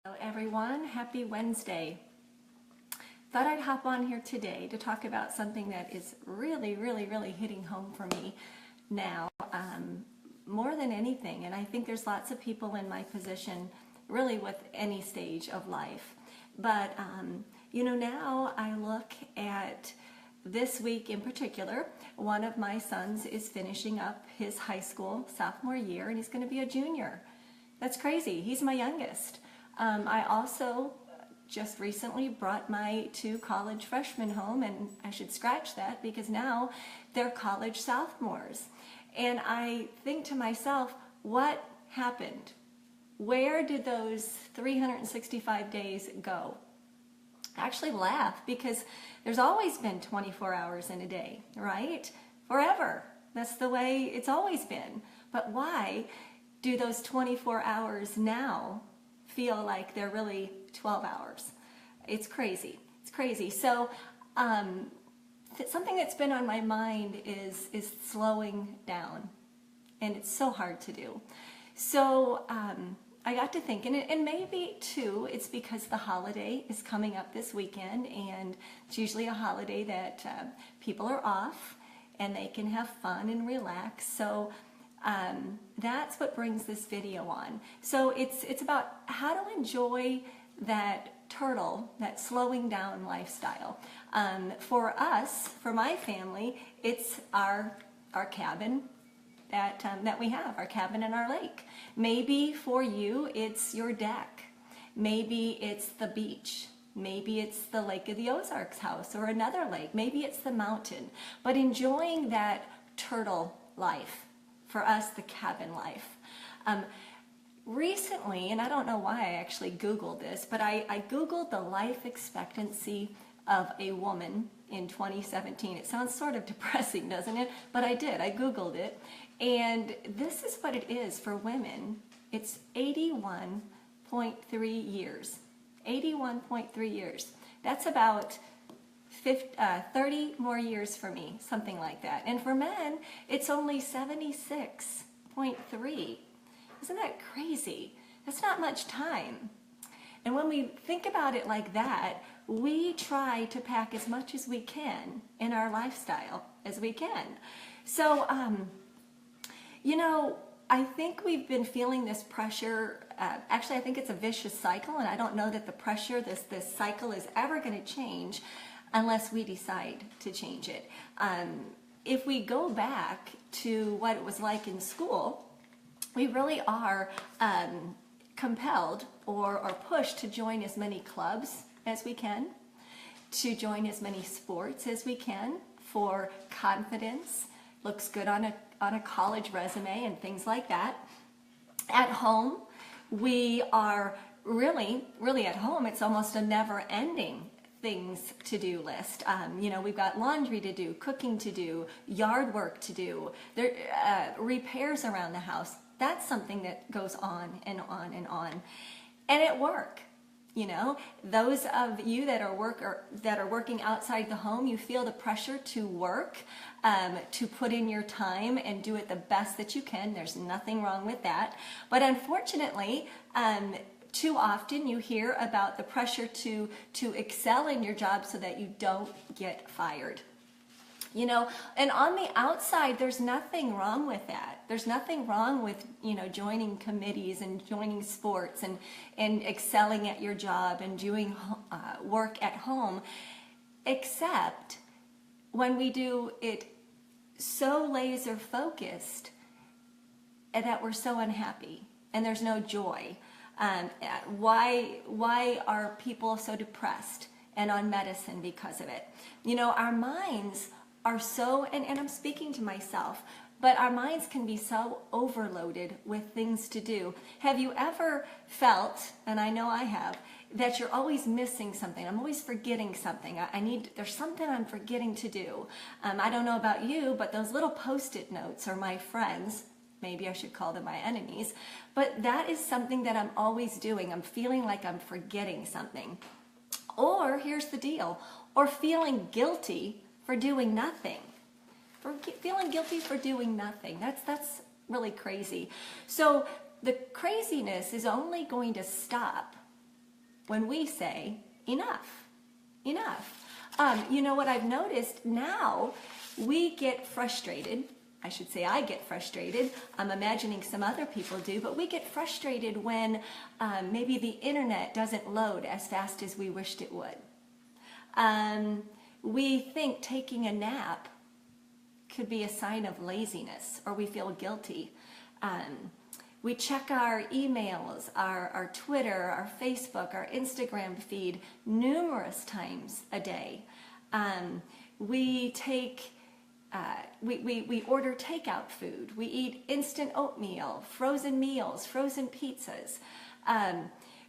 Hello everyone, happy Wednesday. Thought I'd hop on here today to talk about something that is really hitting home for me now, more than anything. And I think there's lots of people in my position, really with any stage of life. But, now I look at this week in particular. One of my sons is finishing up his high school sophomore year and he's going to be a junior. That's crazy. He's my youngest. I also just recently brought my two college freshmen home, and I should scratch that because now they're college sophomores. And I think to myself, what happened? Where did those 365 days go? I actually laugh because there's always been 24 hours in a day, right? Forever. That's the way it's always been. But why do those 24 hours now feel like they're really 12 hours. It's crazy. It's crazy. So something that's been on my mind is slowing down, and it's so hard to do. So I got to thinking, and maybe too, it's because the holiday is coming up this weekend, and it's usually a holiday that people are off and they can have fun and relax. So that's what brings this video on. So it's about how to enjoy that turtle, that slowing down lifestyle. For us, for my family, it's our cabin that we have, our cabin and our lake. Maybe for you, it's your deck. Maybe it's the beach. Maybe it's the Lake of the Ozarks house or another lake. Maybe it's the mountain. But enjoying that turtle life. For us, the cabin life. Recently, and I don't know why I actually Googled this, but I Googled the life expectancy of a woman in 2017. It sounds sort of depressing, doesn't it? But I did. I Googled it. And this is what it is for women. It's 81.3 years. 81.3 years. That's about 30 more years for me, something like that. And for men, it's only 76.3. Isn't that crazy? That's not much time. And when we think about it like that, we try to pack as much as we can in our lifestyle as we can. So, I think we've been feeling this pressure. Actually, I think it's a vicious cycle, and I don't know that the pressure, this cycle is ever going to change unless we decide to change it. If we go back to what it was like in school, we really are compelled or pushed to join as many clubs as we can, to join as many sports as we can for confidence. Looks good on a college resume and things like that. At home, we are really at home. It's almost a never-ending things to do list. We've got laundry to do, cooking to do, yard work to do, repairs around the house. That's something that goes on and on and on. And at work, those of you that are working outside the home, you feel the pressure to work, to put in your time and do it the best that you can. There's nothing wrong with that. But unfortunately, too often you hear about the pressure to excel in your job so that you don't get fired. And on the outside, there's nothing wrong with that. There's nothing wrong with, joining committees and joining sports and excelling at your job and doing work at home, except when we do it so laser focused that we're so unhappy and there's no joy. Why are people so depressed and on medicine because of it? Our minds are so, and I'm speaking to myself, but our minds can be so overloaded with things to do. Have you ever felt, and I know I have, that you're always missing something? I'm always forgetting something. There's something I'm forgetting to do. I don't know about you, but those little Post-it notes are my friends. Maybe I should call them my enemies. But that is something that I'm always doing. I'm feeling like I'm forgetting something. Or, here's the deal, or feeling guilty for doing nothing. Feeling guilty for doing nothing. That's really crazy. So the craziness is only going to stop when we say enough, enough. You know what I've noticed now, we get frustrated. I should say I get frustrated. I'm imagining some other people do, but we get frustrated when maybe the internet doesn't load as fast as we wished it would. We think taking a nap could be a sign of laziness, or we feel guilty. We check our emails, our Twitter, our Facebook, our Instagram feed numerous times a day. We order takeout food. We eat instant oatmeal, frozen meals, frozen pizzas.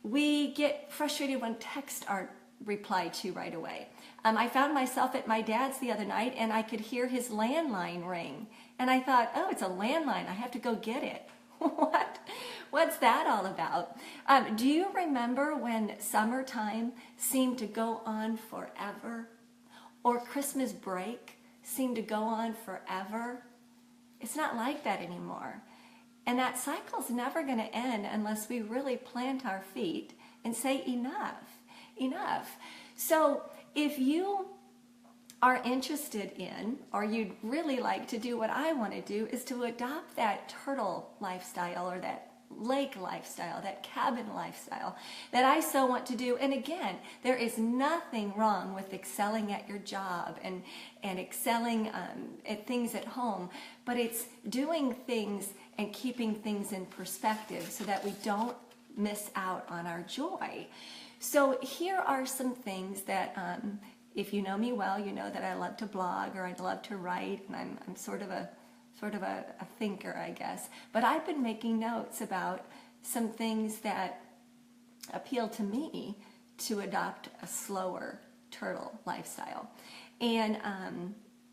We get frustrated when texts aren't replied to right away. I found myself at my dad's the other night and I could hear his landline ring. And I thought, oh, it's a landline. I have to go get it. What's that all about? Do you remember when summertime seemed to go on forever? Or Christmas break seemed to go on forever? It's not like that anymore. And that cycle's never going to end unless we really plant our feet and say enough, enough. So if you are interested in, or you'd really like to do what I want to do, is to adopt that turtle lifestyle or that lake lifestyle, that cabin lifestyle that I so want to do. And again, there is nothing wrong with excelling at your job and excelling at things at home, but it's doing things and keeping things in perspective so that we don't miss out on our joy. So here are some things that if you know me well, you know that I love to blog or I love to write, and I'm sort of a thinker, I guess. But I've been making notes about some things that appeal to me to adopt a slower turtle lifestyle. And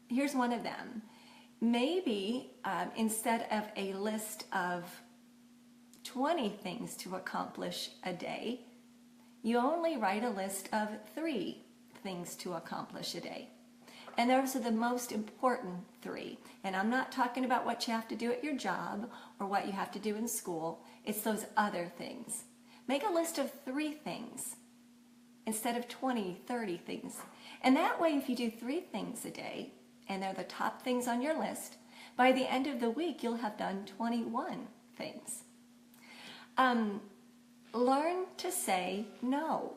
here's one of them. Maybe instead of a list of 20 things to accomplish a day, you only write a list of 3 things to accomplish a day. And those are the most important 3. And I'm not talking about what you have to do at your job or what you have to do in school. It's those other things. Make a list of 3 things instead of 20, 30 things. And that way, if you do 3 things a day, and they're the top things on your list, by the end of the week, you'll have done 21 things. Learn to say no.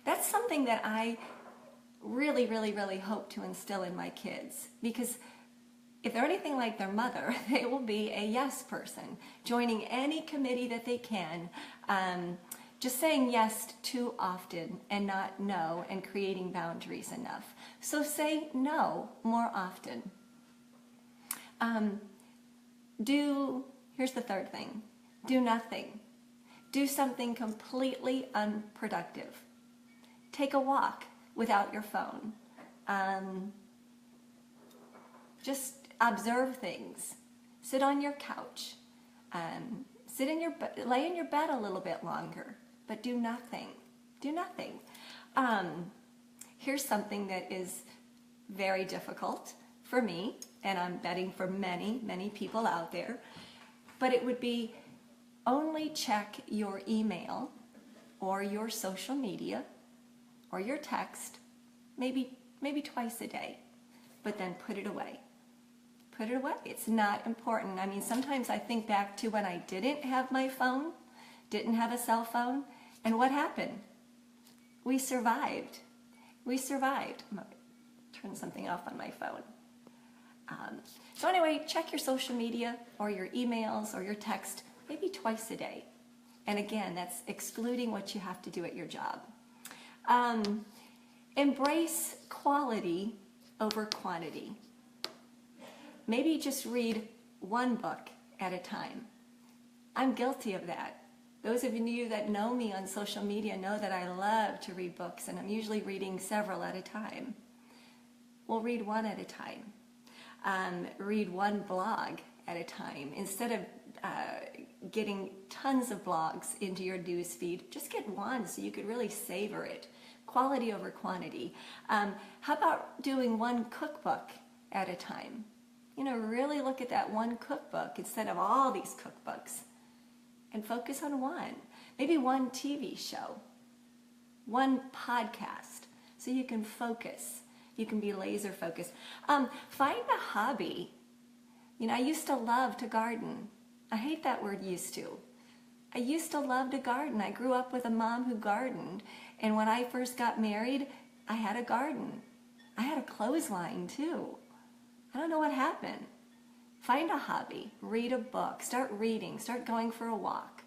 That's something that I really, really, really hope to instill in my kids, because if they're anything like their mother, they will be a yes person, joining any committee that they can, just saying yes too often and not no, and creating boundaries enough. So say no more often. Here's the third thing, do nothing. Do something completely unproductive. Take a walk without your phone. Just observe things. Sit on your couch. Lay in your bed a little bit longer, but do nothing. Do nothing. Here's something that is very difficult for me, and I'm betting for many, many people out there, but it would be only check your email or your social media or your text maybe twice a day, but then put it away. Put it away. It's not important. I mean, sometimes I think back to when I didn't have my phone, didn't have a cell phone, and what happened? We survived. We survived. I'm going to turn something off on my phone. So anyway, check your social media or your emails or your text maybe twice a day. And again, that's excluding what you have to do at your job. Embrace quality over quantity. Maybe just read one book at a time. I'm guilty of that. Those of you that know me on social media know that I love to read books, and I'm usually reading several at a time. Well, read one at a time. Read one blog at a time. Instead of getting tons of blogs into your news feed, just get one so you could really savor it. Quality over quantity. How about doing one cookbook at a time? You know, really look at that one cookbook instead of all these cookbooks and focus on one. Maybe one TV show. one podcast, so you can focus. You can be laser focused. Find a hobby. I used to love to garden. I hate that word used to. I used to love to garden. I grew up with a mom who gardened. And when I first got married, I had a garden. I had a clothesline too. I don't know what happened. Find a hobby. Read a book. Start reading. Start going for a walk.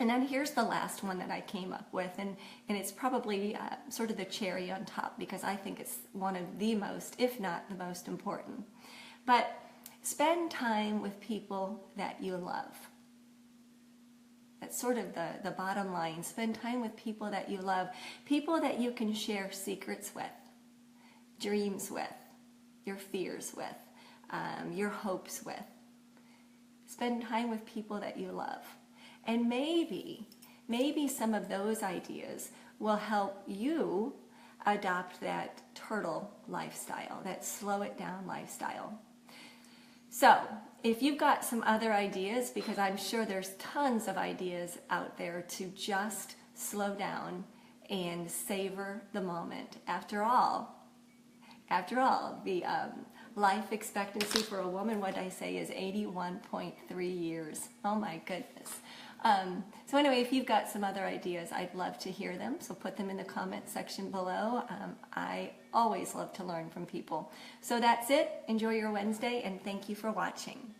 And then here's the last one that I came up with, and it's probably sort of the cherry on top, because I think it's one of the most, if not the most important. But spend time with people that you love. That's sort of the bottom line. Spend time with people that you love, people that you can share secrets with, dreams with, your fears with, your hopes with. Spend time with people that you love. And maybe some of those ideas will help you adopt that turtle lifestyle, that slow it down lifestyle. So, if you've got some other ideas, because I'm sure there's tons of ideas out there to just slow down and savor the moment. After all, the life expectancy for a woman, what I say, is 81.3 years. Oh my goodness. So anyway, if you've got some other ideas, I'd love to hear them. So put them in the comment section below. I always love to learn from people. So that's it. Enjoy your Wednesday, and thank you for watching.